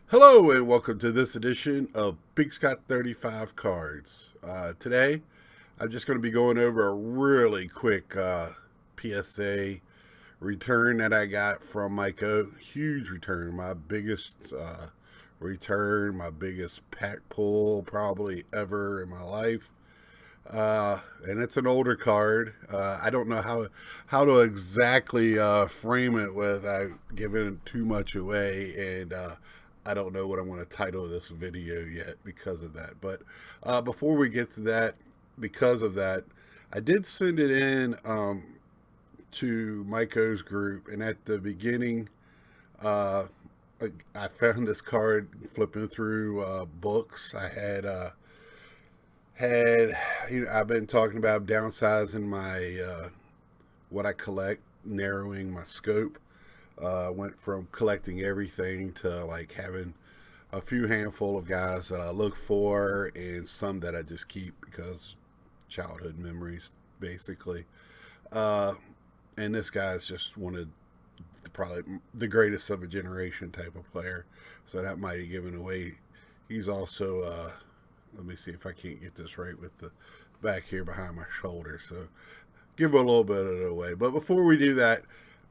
Hello and welcome to this edition of Big Scott 35 Cards. Today, I'm just going to be going over a really quick PSA return that I got from Myco. Huge return, my biggest return, my biggest pack pull probably ever in my life. And it's an older card. I don't know how to exactly frame it without giving too much away, and I don't know what I'm going to title this video yet because of that. But before we get to that, because of that, I did send it in to Myco's group, and at the beginning, uh, I found this card flipping through books. I had I've been talking about downsizing my what I collect, narrowing my scope. Went from collecting everything to like having a few handful of guys that I look for and some that I just keep because childhood memories, basically. Uh, and this guy's just one of probably the greatest of a generation type of player, so that might have given away. He's also let me see if I can't get this right with the back here behind my shoulder. So give a little bit of it away. But before we do that,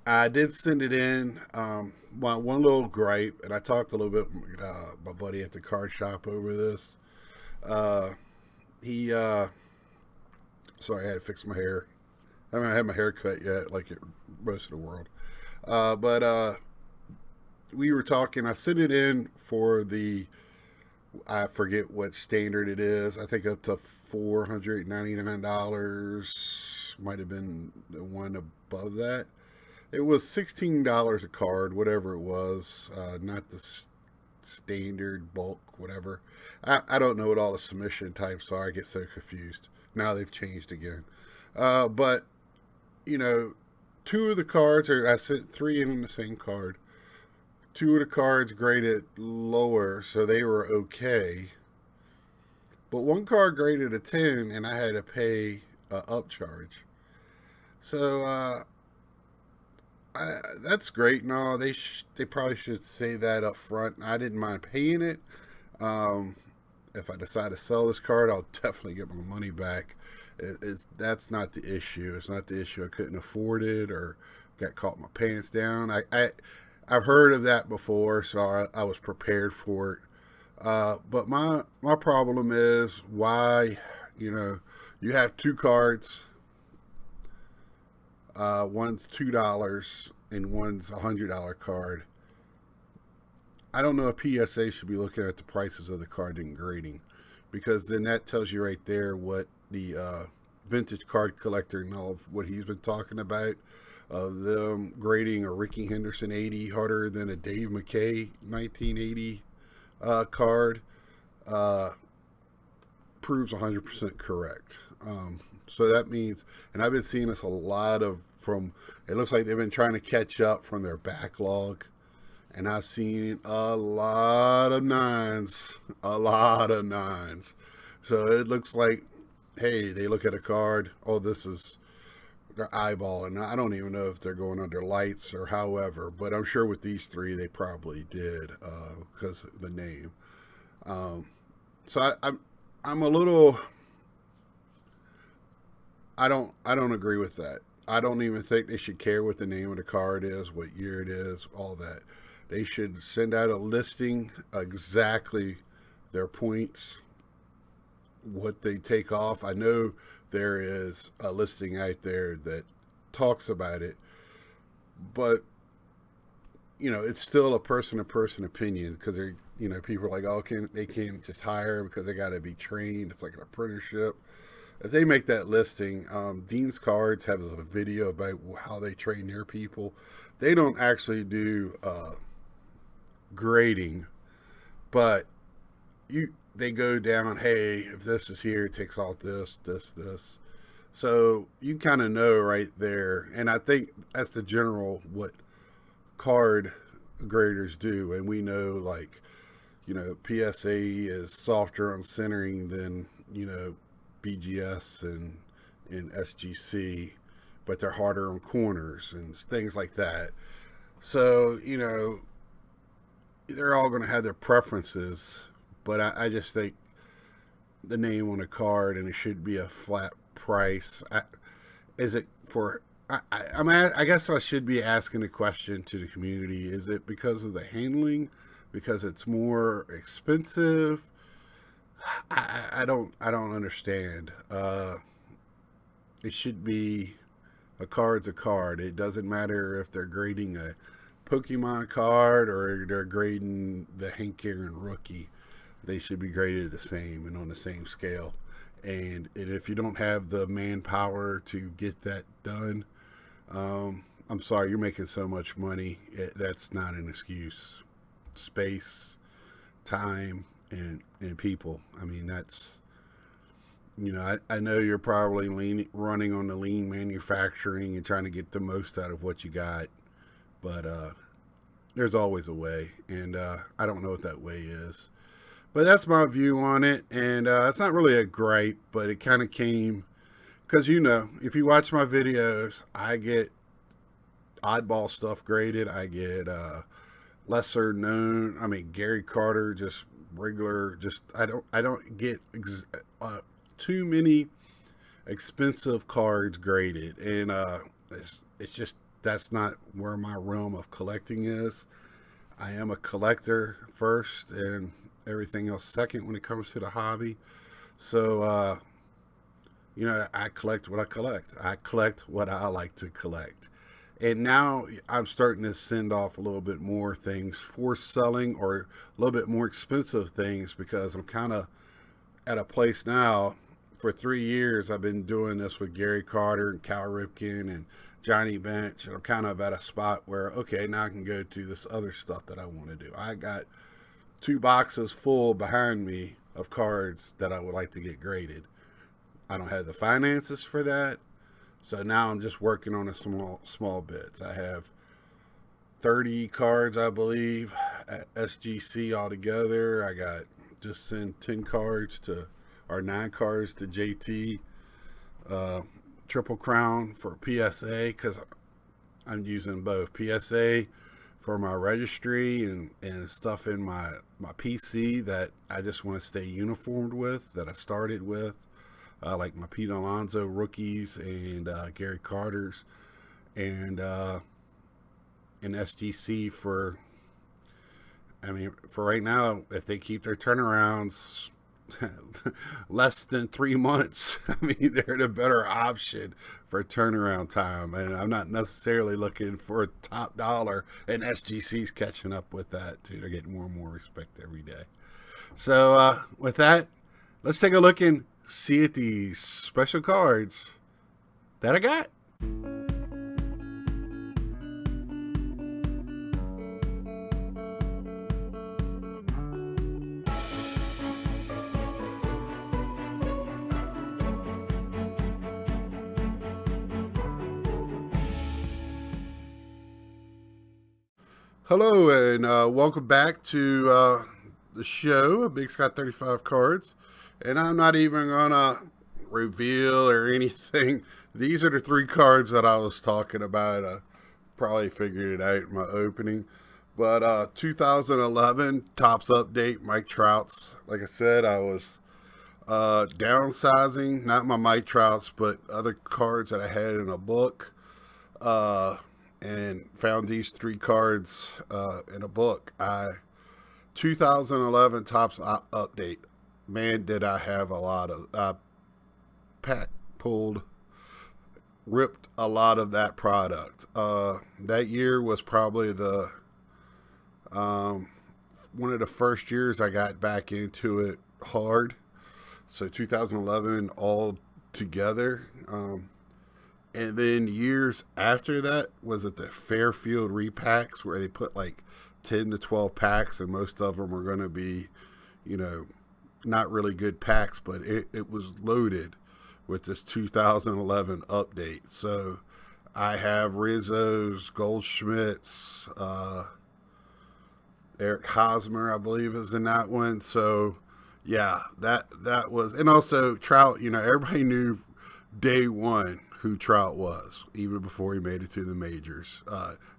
I did send it in. One little gripe, and I talked a little bit with my buddy at the card shop over this. Uh, he, sorry, I had to fix my hair. I haven't had my hair cut yet, like most of the world. But we were talking. I sent it in for I forget what standard it is. I think up to $499. Might have been the one above that. It was $16 a card, whatever it was. Not the standard bulk, whatever. I don't know what all the submission types are. I get so confused. Now they've changed again. But, you know, two of the cards are, I sent three in the same card. Two of the cards graded lower, so they were okay. But one card graded a 10, and I had to pay an upcharge. So that's great. No, they probably should say that up front. I didn't mind paying it. If I decide to sell this card, I'll definitely get my money back. That's not the issue. It's not the issue. I couldn't afford it or got caught my pants down. I've heard of that before, so I was prepared for it. But my problem is why, you have two cards. One's $2 and one's $100 card. I don't know if PSA should be looking at the prices of the card and grading, because then that tells you right there what the vintage card collector knows, what he's been talking about, of them grading a Ricky Henderson 80 harder than a Dave McKay 1980 card. Proves 100% correct. So that means, and I've been seeing this a lot it looks like they've been trying to catch up from their backlog. And I've seen a lot of nines. So it looks like, hey, they look at a card, oh, they're eyeballing. I don't even know if they're going under lights or however, but I'm sure with these three they probably did because of the name. I'm a little. I don't agree with that. I don't even think they should care what the name of the card is, what year it is, all that. They should send out a listing exactly their points, what they take off. I know there is a listing out there that talks about it, but it's still a person to person opinion, because people are like, oh, they can't just hire because they got to be trained. It's like an apprenticeship. If they make that listing, Dean's Cards has a video about how they train their people. They don't actually do grading, but they go down, hey, if this is here, it takes off this. So you kind of know right there. And I think that's the general what card graders do. And we know, like, PSA is softer on centering than, BGS and SGC, but they're harder on corners and things like that. So, they're all going to have their preferences, but I just think the name on a card and it should be a flat price. Is it for? I guess I should be asking a question to the community. Is it because of the handling? Because it's more expensive? I don't understand. It should be a card's a card. It doesn't matter if they're grading a Pokemon card or they're grading the Hank Aaron rookie. They should be graded the same and on the same scale. And if you don't have the manpower to get that done, I'm sorry, you're making so much money. That's not an excuse. Space, time, and people. I mean, that's, I know you're probably running on the lean manufacturing and trying to get the most out of what you got, but there's always a way, and I don't know what that way is. But that's my view on it, and it's not really a gripe, but it kind of came because, if you watch my videos, I get oddball stuff graded. I get lesser known. I mean, Gary Carter, just regular. Just I don't get too many expensive cards graded, and it's just that's not where my realm of collecting is. I am a collector first, and everything else second when it comes to the hobby. So I collect what I collect. I collect what I like to collect. And now I'm starting to send off a little bit more things for selling, or a little bit more expensive things, because I'm kind of at a place now. For 3 years, I've been doing this with Gary Carter and Cal Ripken and Johnny Bench. And I'm kind of at a spot where, okay, now I can go to this other stuff that I want to do. I got 2 boxes full behind me of cards that I would like to get graded. I don't have the finances for that. So now I'm just working on a small bits. I have 30 cards, I believe, at SGC altogether. I got just sent 10 cards to, or 9 cards to JT. Triple Crown for PSA, because I'm using both PSA for my registry and stuff in my PC that I just want to stay uniformed with, that I started with. Like my Pete Alonso rookies and Gary Carter's, and SGC for right now, if they keep their turnarounds less than 3 months, they're the better option for turnaround time. And I'm not necessarily looking for a top dollar, and SGC's catching up with that too. They're getting more and more respect every day. So with that, let's take a look and see at these special cards that I got. Hello, and welcome back to the show, Big Scott 35 Cards. And I'm not even going to reveal or anything. These are the 3 cards that I was talking about. I probably figured it out in my opening. But 2011 Topps Update, Mike Trout's. Like I said, I was downsizing, not my Mike Trout's, but other cards that I had in a book. And found these 3 cards in a book. 2011 Topps Update. Man, did I have a lot of ripped a lot of that product. That year was probably the one of the first years I got back into it hard. So 2011 all together. And then years after that, was it the Fairfield repacks where they put like 10 to 12 packs, and most of them were going to be, not really good packs, but it was loaded with this 2011 update. So I have Rizzo's, Goldschmidt's, Eric Hosmer, I believe, is in that one. So yeah, that was, and also Trout, everybody knew day one who Trout was, even before he made it to the majors.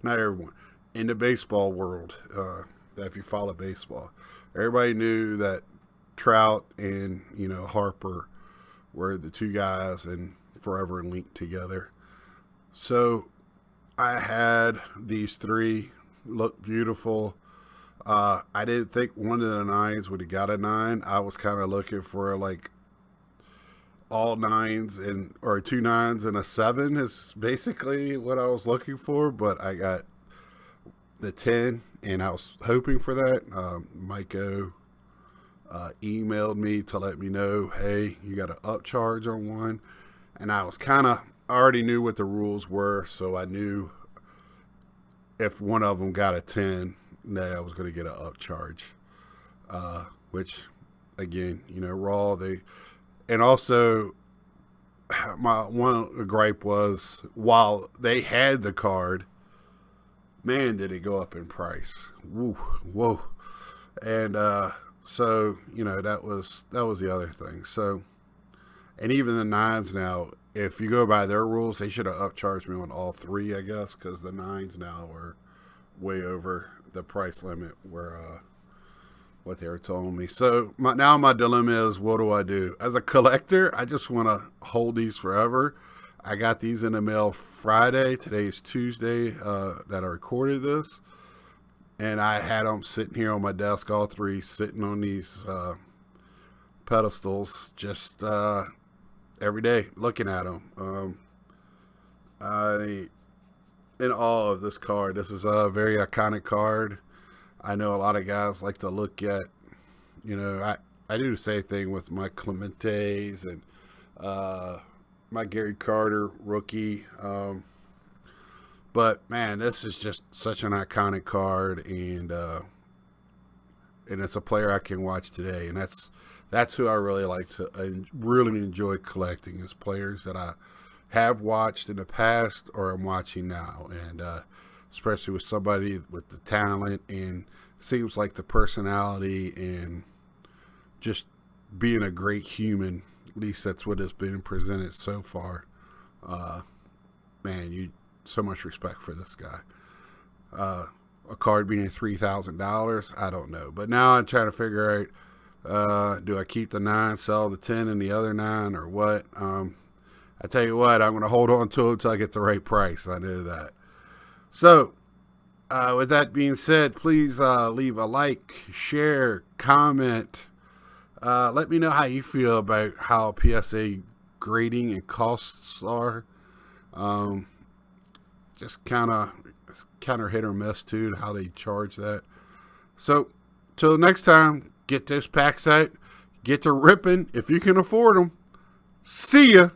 Not everyone in the baseball world, that if you follow baseball, everybody knew that Trout and Harper were the two guys and forever linked together. So I had these three, look beautiful. I didn't think one of the nines would have got a 9. I was kind of looking for like all 9s or 2 9s and a 7 is basically what I was looking for. But I got the 10, and I was hoping for that. Miko emailed me to let me know, hey, you got an upcharge on one. And I was I already knew what the rules were, so I knew if one of them got a 10, that I was going to get an upcharge. Which, again, Raw, and also my one gripe was, while they had the card, man, did it go up in price. Whoa. And so, that was the other thing. So, and even the 9s now, if you go by their rules, they should have upcharged me on all 3, I guess, because the 9s now are way over the price limit where what they were telling me. So now my dilemma is, what do I do? As a collector, I just want to hold these forever. I got these in the mail Friday. Today's Tuesday that I recorded this. And I had them sitting here on my desk, all 3, sitting on these pedestals, just every day, looking at them. I in awe of this card. This is a very iconic card. I know a lot of guys like to look at, I do the same thing with my Clementes and my Gary Carter rookie. But man, this is just such an iconic card, and it's a player I can watch today, and that's who I really like to really enjoy collecting, is players that I have watched in the past or I'm watching now, and especially with somebody with the talent and seems like the personality and just being a great human. At least that's what has been presented so far. Man, so much respect for this guy. A card being $3,000, I don't know. But now I'm trying to figure out, do I keep the 9, sell the 10 and the other 9, or what? I tell you what, I'm going to hold on to it until I get the right price. I know that. So, with that being said, please leave a like, share, comment. Let me know how you feel about how PSA grading and costs are. Just kind of hit or miss too, how they charge that. So, till next time, get those packs out, get to ripping if you can afford them. See ya.